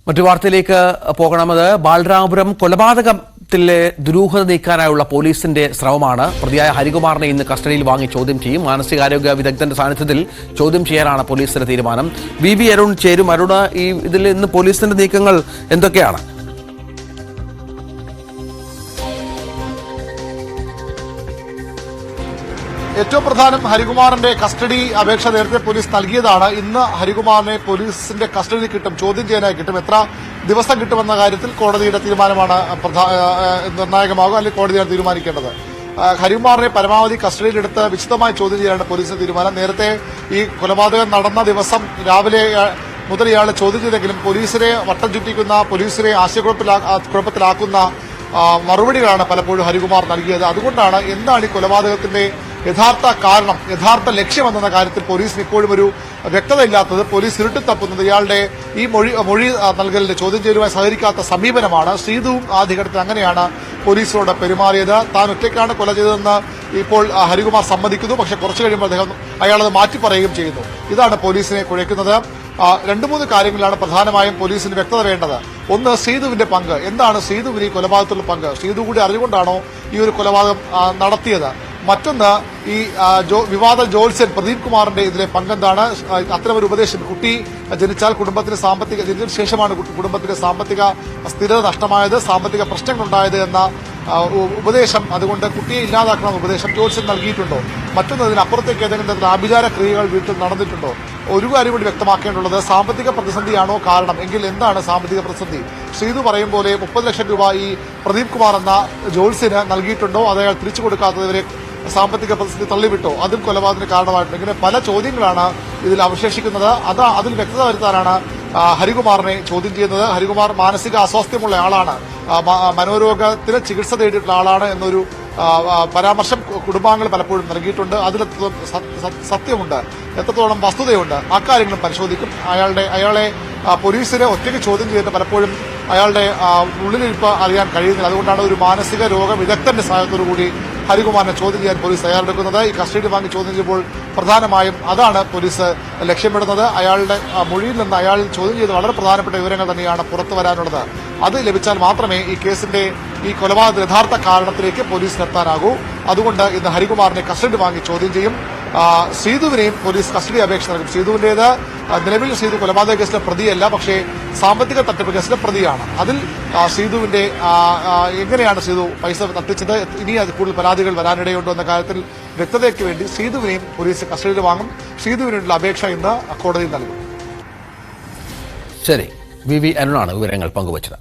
മറ്റു വാർത്തയിലേക്ക് പോകണമെന്നത് ബാലരാമപുരം കൊലപാതകത്തിലെ ദുരൂഹത നീക്കാനായുള്ള പോലീസിന്റെ ശ്രമമാണ്. പ്രതിയായ ഹരികുമാറിനെ ഇന്ന് കസ്റ്റഡിയിൽ വാങ്ങി ചോദ്യം ചെയ്യും. മാനസികാരോഗ്യ വിദഗ്ധന്റെ സാന്നിധ്യത്തിൽ ചോദ്യം ചെയ്യാനാണ് പോലീസിന്റെ തീരുമാനം. വി അരുൺ ചേരും. അരുൺ, ഇതിൽ ഇന്ന് പോലീസിന്റെ നീക്കങ്ങൾ എന്തൊക്കെയാണ്? ഏറ്റവും പ്രധാനം ഹരികുമാറിന്റെ കസ്റ്റഡി അപേക്ഷ നേരത്തെ പോലീസ് നൽകിയതാണ്. ഇന്ന് ഹരികുമാറിനെ പോലീസിന്റെ കസ്റ്റഡിയിൽ കിട്ടും, ചോദ്യം ചെയ്യാനായി കിട്ടും. എത്ര ദിവസം കിട്ടുമെന്ന കാര്യത്തിൽ കോടതിയുടെ തീരുമാനമാണ് നിർണായകമാകും, അല്ലെങ്കിൽ കോടതിയാണ് തീരുമാനിക്കേണ്ടത്. ഹരികുമാറിനെ പരമാവധി കസ്റ്റഡിയിലെടുത്ത് വിശദമായി ചോദ്യം ചെയ്യാനാണ് പോലീസിന്റെ തീരുമാനം. നേരത്തെ ഈ കൊലപാതകം നടന്ന ദിവസം രാവിലെ മുതൽ ഇയാളെ ചോദ്യം ചെയ്തെങ്കിലും പോലീസിനെ വട്ടം ചുറ്റിക്കുന്ന, പോലീസിനെ ആശയക്കുഴപ്പത്തിലാക്കുന്ന മറുപടികളാണ് പലപ്പോഴും ഹരികുമാർ നൽകിയത്. അതുകൊണ്ടാണ് എന്താണ് ഈ കൊലപാതകത്തിന്റെ യഥാർത്ഥ കാരണം, യഥാർത്ഥ ലക്ഷ്യമെന്ന കാര്യത്തിൽ പോലീസിന് ഇപ്പോഴും ഒരു വ്യക്തതയില്ലാത്തത്, പോലീസ് ഇരുട്ടിൽ തപ്പുന്നത് ഇയാളുടെ ഈ മൊഴി നൽകലിന്റെ ചോദ്യം ചെയ്യലുമായി സഹകരിക്കാത്ത സമീപനമാണ്. ശ്രീതുവും ആദ്യഘട്ടത്തിൽ അങ്ങനെയാണ് പോലീസിനോട് പെരുമാറിയത്. താൻ ഒറ്റയ്ക്കാണ് കൊല ചെയ്തതെന്ന് ഇപ്പോൾ ഹരികുമാർ സമ്മതിക്കുന്നു. പക്ഷെ കുറച്ചു കഴിയുമ്പോൾ അയാളത് മാറ്റിപ്പറയുകയും ചെയ്യുന്നു. ഇതാണ് പോലീസിനെ കുഴയ്ക്കുന്നത്. രണ്ടു മൂന്ന് കാര്യങ്ങളിലാണ് പ്രധാനമായും പോലീസിന് വ്യക്തത വേണ്ടത്. ഒന്ന്, ശ്രീതുവിന്റെ പങ്ക് എന്താണ്, ശ്രീതുവിന് ഈ കൊലപാതകത്തിലുള്ള പങ്ക്, ശ്രീതു കൂടി അറിഞ്ഞുകൊണ്ടാണോ ഈ ഒരു കൊലപാതകം നടത്തിയത്? മറ്റൊന്ന്, ഈ വിവാദ ജോത്സ്യൻ പ്രദീപ് കുമാറിന്റെ ഇതിലെ പങ്കെന്താണ്? അത്തരമൊരു ഉപദേശം, കുട്ടി ജനിച്ചാൽ കുടുംബത്തിന് ജനിച്ചതിന് ശേഷമാണ് കുടുംബത്തിന് സാമ്പത്തിക സ്ഥിരത നഷ്ടമായത്, സാമ്പത്തിക പ്രശ്നങ്ങളുണ്ടായത് എന്ന ഉപദേശം, അതുകൊണ്ട് കുട്ടിയെ ഇല്ലാതാക്കണമെന്ന ഉപദേശം ജോത്സ്യൻ നൽകിയിട്ടുണ്ടോ? മറ്റൊന്ന്, ഇതിനപ്പുറത്തേക്ക് ഏതെങ്കിലും തരത്തിൽ ആഭിചാര ക്രിയകൾ വീട്ടിൽ നടന്നിട്ടുണ്ടോ? ഒരു കാര്യം കൂടി വ്യക്തമാക്കേണ്ടുള്ളത്, സാമ്പത്തിക പ്രതിസന്ധിയാണോ കാരണം? എങ്കിൽ എന്താണ് സാമ്പത്തിക പ്രതിസന്ധി? ശ്രീതു പറയും പോലെ 30 ലക്ഷം രൂപ ഈ പ്രദീപ് കുമാർ എന്ന ജോത്സ്യന് നൽകിയിട്ടുണ്ടോ? അത് അയാൾ തിരിച്ചു കൊടുക്കാത്തവരെ സാമ്പത്തിക പ്രതിസന്ധി തള്ളിവിട്ടോ? അതും കൊലപാതകത്തിന് കാരണമായിട്ടുണ്ട്. ഇങ്ങനെ പല ചോദ്യങ്ങളാണ് ഇതിൽ അവശേഷിക്കുന്നത്. അതിൽ വ്യക്തത വരുത്താനാണ് ഹരികുമാറിനെ ചോദ്യം ചെയ്യുന്നത്. ഹരികുമാർ മാനസിക അസ്വാസ്ഥ്യമുള്ള ആളാണ്, മനോരോഗത്തിന് ചികിത്സ തേടിയിട്ടുള്ള ആളാണ് എന്നൊരു പരാമർശം കുടുംബാംഗങ്ങൾ പലപ്പോഴും നൽകിയിട്ടുണ്ട്. അതിൽ സത്യമുണ്ട്, എത്രത്തോളം വസ്തുതയുണ്ട്, അക്കാര്യങ്ങളും പരിശോധിക്കും. അയാളെ പോലീസിനെ ഒറ്റയ്ക്ക് ചോദ്യം ചെയ്തിട്ട് പലപ്പോഴും അയാളുടെ ഉള്ളിലിരിപ്പ് അറിയാൻ കഴിയുന്നില്ല. അതുകൊണ്ടാണ് ഒരു മാനസിക രോഗ വിദഗ്ധന്റെ സഹായത്തോടു കൂടി ഹരികുമാറിനെ ചോദ്യം ചെയ്യാൻ പോലീസ് തയ്യാറെടുക്കുന്നത്. ഈ കസ്റ്റഡി വാങ്ങി ചോദ്യം ചെയ്യുമ്പോൾ പ്രധാനമായും അതാണ് പോലീസ് ലക്ഷ്യമിടുന്നത്. അയാളുടെ മൊഴിയിൽ നിന്ന് അയാൾ ചോദ്യം ചെയ്ത് വളരെ പ്രധാനപ്പെട്ട വിവരങ്ങൾ തന്നെയാണ് പുറത്തു വരാനുള്ളത്. അത് ലഭിച്ചാൽ മാത്രമേ ഈ കേസിന്റെ ഈ കൊലപാതക യഥാർത്ഥ കാരണത്തിലേക്ക് പോലീസിനെത്താനാകൂ. അതുകൊണ്ട് ഇന്ന് ഹരികുമാറിനെ കസ്റ്റഡി വാങ്ങി ചോദ്യം ചെയ്യും. ശ്രീതുവിനെയും പോലീസ് കസ്റ്റഡി അപേക്ഷ നൽകും. ശ്രീതുവിന്റേത് നിലവിൽ ശ്രീതു കൊലപാതക കേസിലെ പ്രതിയല്ല, പക്ഷേ സാമ്പത്തിക തട്ടിപ്പ് കേസിലെ പ്രതിയാണ്. അതിൽ ശ്രീതുവിന്റെ എങ്ങനെയാണ് ശ്രീതു പൈസ തട്ടിച്ചത്, ഇനി അത് കൂടുതൽ പരാതികൾ വരാനിടയുണ്ടോ എന്ന കാര്യത്തിൽ വ്യക്തതയ്ക്ക് വേണ്ടി ശ്രീതുവിനെയും പോലീസ് കസ്റ്റഡിയിൽ വാങ്ങും. ശ്രീതുവിനുള്ള അപേക്ഷ ഇന്ന് കോടതിയിൽ നൽകും. ശരി, വി അരുണാണ് വിവരങ്ങൾ പങ്കുവച്ചത്.